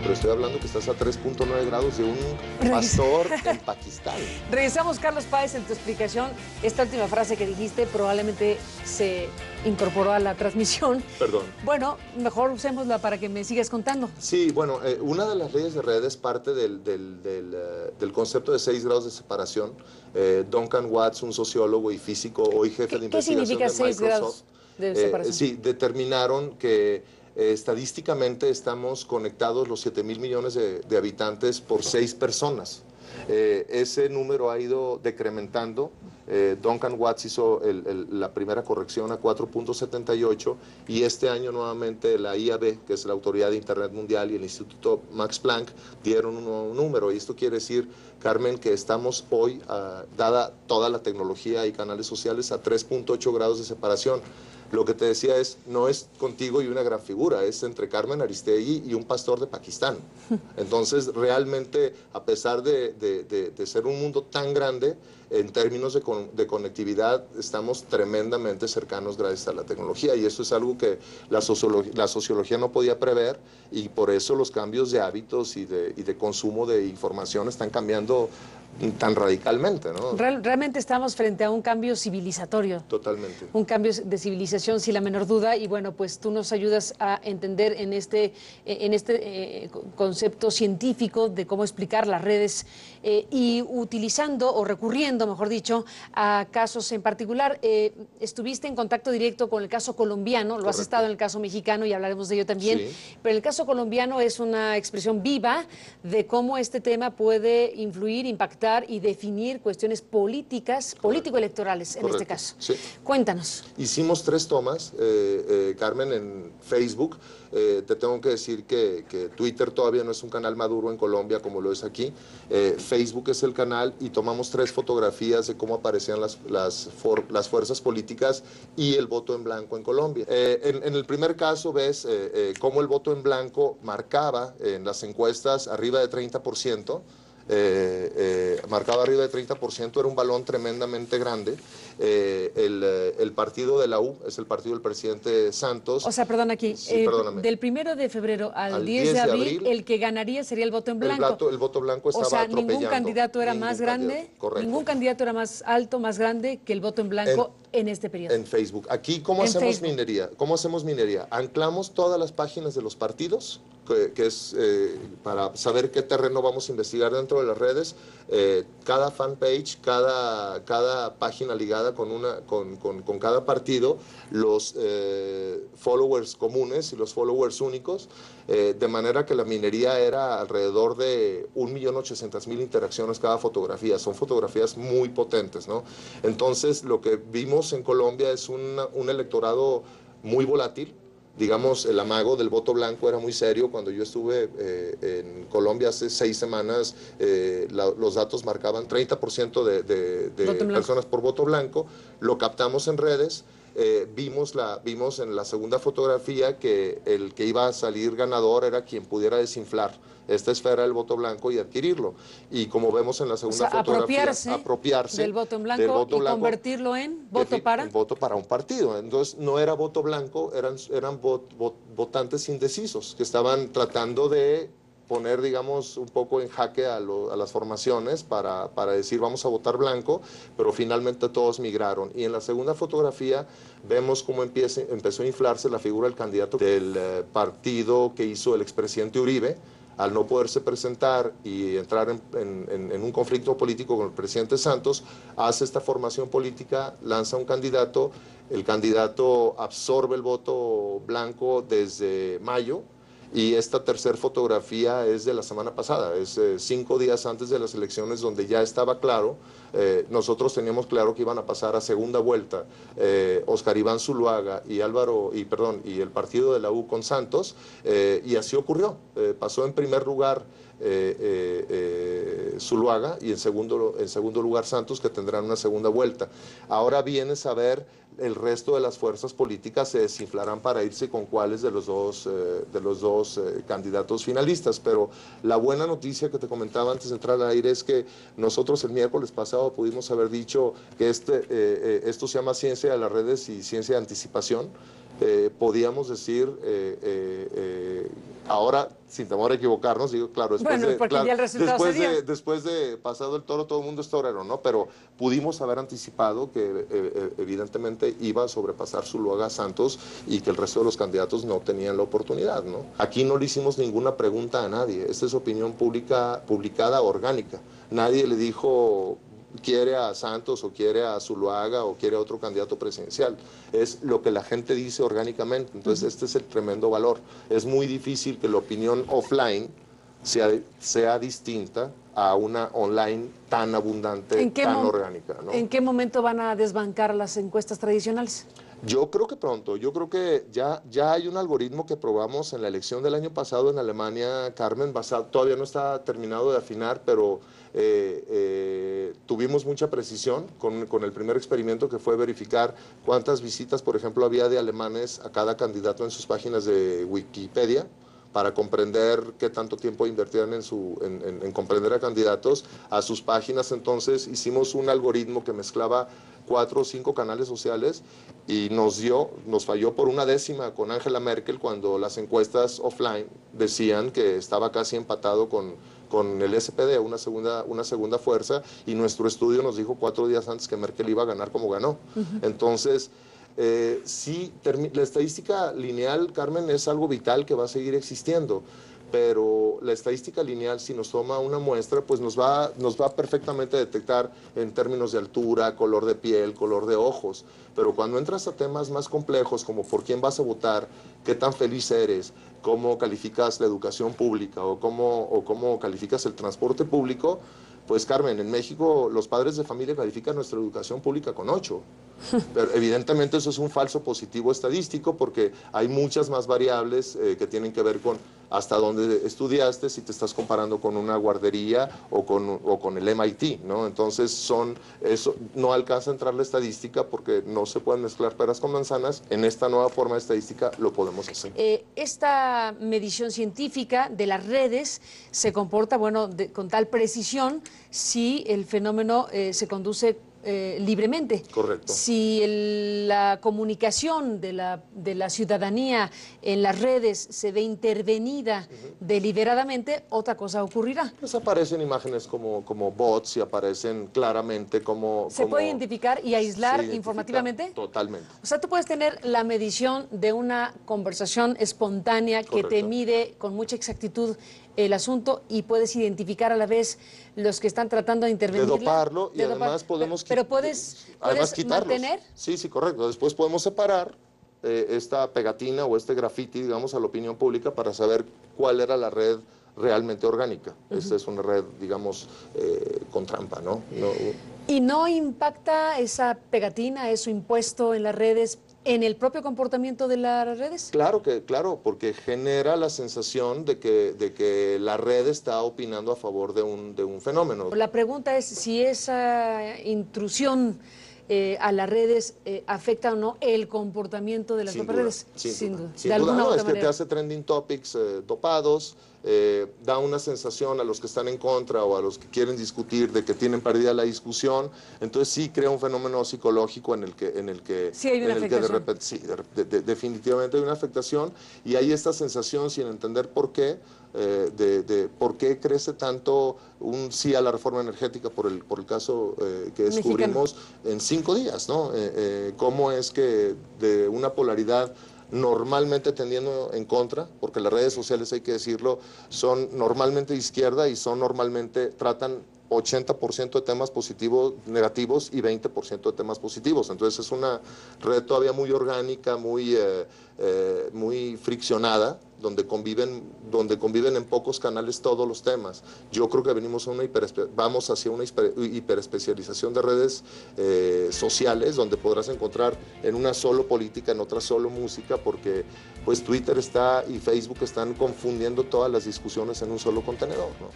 pero estoy hablando que estás a 3.9 grados de un pastor en Pakistán. Regresamos, Carlos Páez, en tu explicación. Esta última frase que dijiste probablemente se incorporó a la transmisión. Perdón. Bueno, mejor usémosla para que me sigas contando. Sí, bueno, una de las leyes de redes parte del concepto de 6 grados de separación. Duncan Watts, un sociólogo y físico, hoy jefe de investigación de Microsoft. ¿Qué significa 6 grados de separación? Sí, determinaron que estadísticamente estamos conectados los 7,000 millones de habitantes por 6 personas. Ese número ha ido decrementando. Duncan Watts hizo la primera corrección a 4.78 y este año nuevamente la IAB, que es la Autoridad de Internet Mundial, y el Instituto Max Planck dieron un nuevo número. Y esto quiere decir, Carmen, que estamos hoy, dada toda la tecnología y canales sociales, a 3.8 grados de separación. Lo que te decía no es contigo y una gran figura, es entre Carmen Aristegui y un pastor de Pakistán. Entonces, realmente, a pesar de ser un mundo tan grande, en términos de conectividad, estamos tremendamente cercanos gracias a la tecnología. Y eso es algo que la sociología no podía prever, y por eso los cambios de hábitos y de consumo de información están cambiando tan radicalmente, ¿no? Realmente estamos frente a un cambio civilizatorio. Totalmente. Un cambio de civilización, sin la menor duda, y bueno, pues tú nos ayudas a entender en este concepto científico de cómo explicar las redes y utilizando o recurriendo, mejor dicho, a casos en particular. Estuviste en contacto directo con el caso colombiano, lo has estado en el caso mexicano y hablaremos de ello también, sí. Pero el caso colombiano es una expresión viva de cómo este tema puede influir, impactar y definir cuestiones políticas, político-electorales en este caso. Sí. Cuéntanos. Hicimos 3 tomas, Carmen, en Facebook. Te tengo que decir que Twitter todavía no es un canal maduro en Colombia como lo es aquí. Facebook es el canal, y tomamos 3 fotografías de cómo aparecían las fuerzas políticas y el voto en blanco en Colombia. En el primer caso ves cómo el voto en blanco marcaba en las encuestas arriba de 30%. Marcado arriba de 30%, era un balón tremendamente grande. El partido de la U es el partido del presidente Santos. O sea, perdón aquí, sí, del 1 de febrero al 10 de abril, el que ganaría sería el voto en blanco. El voto blanco estaba atropellando. O sea, ningún candidato era más grande, ningún candidato era más alto, más grande que el voto en blanco en este periodo. En Facebook. Aquí, ¿cómo hacemos minería? ¿Cómo hacemos minería? Anclamos todas las páginas de los partidos, que es para saber qué terreno vamos a investigar dentro de las redes. Cada fanpage, cada página ligada con cada partido, los followers comunes y los followers únicos, de manera que la minería era alrededor de 1.800.000 interacciones cada fotografía. Son fotografías muy potentes, ¿no? Entonces, lo que vimos en Colombia es un electorado muy volátil. Digamos, el amago del voto blanco era muy serio. Cuando yo estuve en Colombia hace 6 semanas, los datos marcaban 30% de personas por voto blanco. Lo captamos en redes. Vimos en la segunda fotografía que el que iba a salir ganador era quien pudiera desinflar esta esfera del voto blanco y adquirirlo. Y como vemos en la segunda fotografía, apropiarse del voto en blanco y convertirlo en voto para... voto para un partido. Entonces no era voto blanco, eran votantes indecisos que estaban tratando de poner, digamos, un poco en jaque a las formaciones para decir vamos a votar blanco, pero finalmente todos migraron. Y en la segunda fotografía vemos cómo empezó a inflarse la figura del candidato del partido que hizo el expresidente Uribe. Al no poderse presentar y entrar en un conflicto político con el presidente Santos, hace esta formación política, lanza un candidato, el candidato absorbe el voto blanco desde mayo. Y esta tercera fotografía es de la semana pasada, es 5 días antes de las elecciones, donde ya estaba claro, nosotros teníamos claro que iban a pasar a segunda vuelta Óscar Iván Zuluaga y el partido de la U con Santos, y así ocurrió. Pasó en primer lugar Zuluaga y en segundo lugar Santos, que tendrán una segunda vuelta. Ahora viene a ver, el resto de las fuerzas políticas se desinflarán para irse con cuáles de los dos candidatos finalistas. Pero la buena noticia que te comentaba antes de entrar al aire es que nosotros el miércoles pasado pudimos haber dicho que esto se llama ciencia de las redes y ciencia de anticipación. Podíamos decir Ahora, sin temor a equivocarnos, digo, claro, después de pasado el toro, todo el mundo es torero, ¿no? Pero pudimos haber anticipado que evidentemente iba a sobrepasar Zuluaga a Santos y que el resto de los candidatos no tenían la oportunidad, ¿no? Aquí no le hicimos ninguna pregunta a nadie, esta es opinión pública, publicada, orgánica. Nadie le dijo quiere a Santos o quiere a Zuluaga o quiere a otro candidato presidencial. Es lo que la gente dice orgánicamente. Entonces, este es el tremendo valor. Es muy difícil que la opinión offline sea distinta a una online tan abundante, tan orgánica, ¿no? ¿En qué momento van a desbancar las encuestas tradicionales? Yo creo que pronto, yo creo que ya hay un algoritmo que probamos en la elección del año pasado en Alemania, Carmen, todavía no está terminado de afinar, pero tuvimos mucha precisión con el primer experimento, que fue verificar cuántas visitas, por ejemplo, había de alemanes a cada candidato en sus páginas de Wikipedia, para comprender qué tanto tiempo invertían en comprender a candidatos a sus páginas. Entonces hicimos un algoritmo que mezclaba 4 o 5 canales sociales y nos falló por 1/10 con Angela Merkel, cuando las encuestas offline decían que estaba casi empatado con el SPD, una segunda fuerza, y nuestro estudio nos dijo 4 días antes que Merkel iba a ganar como ganó. Entonces, sí, la estadística lineal, Carmen, es algo vital que va a seguir existiendo, pero la estadística lineal, si nos toma una muestra, pues nos va perfectamente a detectar en términos de altura, color de piel, color de ojos. Pero cuando entras a temas más complejos, como por quién vas a votar, qué tan feliz eres, cómo calificas la educación pública o cómo calificas el transporte público, pues, Carmen, en México los padres de familia califican nuestra educación pública con 8. Pero evidentemente eso es un falso positivo estadístico, porque hay muchas más variables que tienen que ver con hasta dónde estudiaste, si te estás comparando con una guardería o con el MIT, ¿no? Entonces eso no alcanza a entrar la estadística porque no se pueden mezclar peras con manzanas. En esta nueva forma de estadística lo podemos hacer. Esta medición científica de las redes se comporta, bueno, con tal precisión si el fenómeno se conduce libremente. Correcto. Si la comunicación de la ciudadanía en las redes se ve intervenida deliberadamente, otra cosa ocurrirá. Pues aparecen imágenes como bots y aparecen claramente como... ¿Se puede identificar y aislar informativamente? Totalmente. O sea, tú puedes tener la medición de una conversación espontánea que te mide con mucha exactitud el asunto y puedes identificar a la vez los que están tratando de intervenir. De doparlo y además podemos... Pero puedes mantener... Sí, correcto. Después podemos separar esta pegatina o este graffiti, digamos, a la opinión pública para saber cuál era la red realmente orgánica. Esta es una red, digamos, con trampa, ¿no? ¿Y no impacta esa pegatina, eso impuesto en las redes, en el propio comportamiento de las redes? Claro, porque genera la sensación de que la red está opinando a favor de un fenómeno. La pregunta es si esa intrusión a las redes afecta o no el comportamiento de las propias redes. Sin duda. De alguna otra manera. Que te hace trending topics dopados, da una sensación a los que están en contra o a los que quieren discutir de que tienen perdida la discusión. Entonces sí crea un fenómeno psicológico en el que sí hay una afectación. De repente, definitivamente hay una afectación, y hay esta sensación sin entender por qué, de por qué crece tanto un sí a la reforma energética por el caso que descubrimos en 5 días, ¿no? Cómo es que de una polaridad normalmente tendiendo en contra, porque las redes sociales, hay que decirlo, son normalmente de izquierda y tratan 80% de temas negativos y 20% de temas positivos. Entonces es una red todavía muy orgánica, muy friccionada, donde conviven en pocos canales todos los temas. Yo creo que vamos hacia una hiperespecialización de redes sociales, donde podrás encontrar en una solo política, en otra solo música, porque pues Twitter y Facebook están confundiendo todas las discusiones en un solo contenedor, ¿no?